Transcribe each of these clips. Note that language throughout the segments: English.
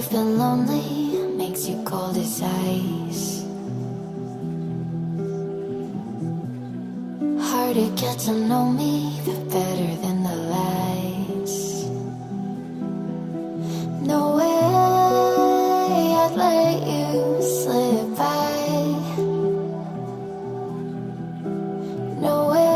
you feel lonely, makes you cold as ice. Hard to get to know me, but better than the lies. No way I'd let you slip by. No way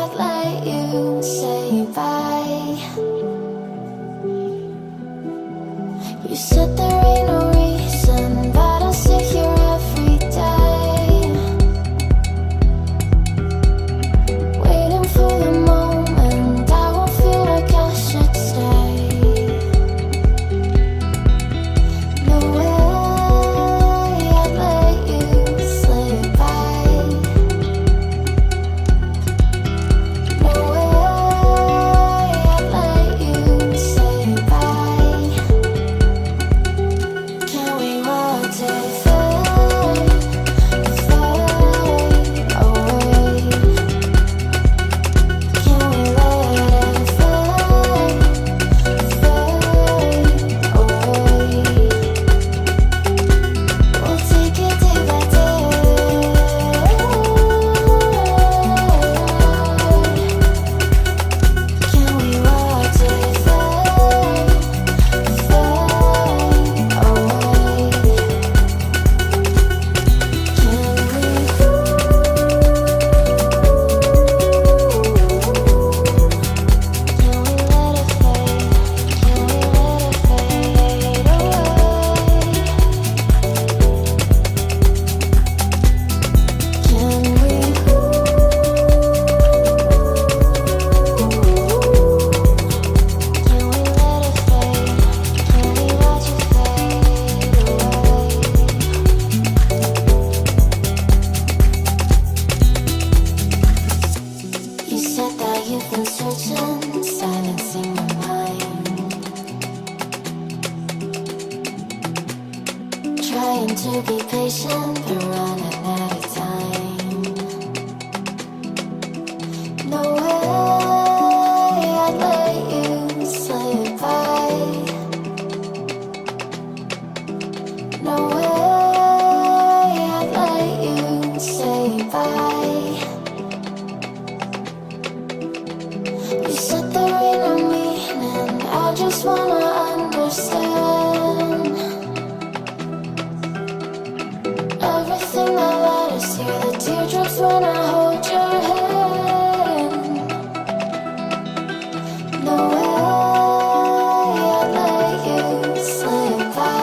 I'd let you say bye. You said there ain't no reason, but I'll sit here every day, waiting for the moment I won't feel like I should stay. No way I'd let you slip by. No way I'd let you say bye. Can we watch it fade, fade away? Can we let it fade, fade away? We'll take it day by day. Can we watch it fade, fade away? You said that you've been searching, silencing your mind, trying to be patient, but running out of time. No way I'd let you slip by. No way I'd let you say bye. You said there ain't no meaning, I just wanna understand everything that led us here, the teardrops when I hold your hand. No way I'd let you slip by.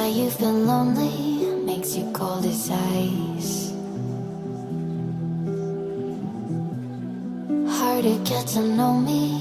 you've been lonely, makes you cold as ice. Hard to get to know me,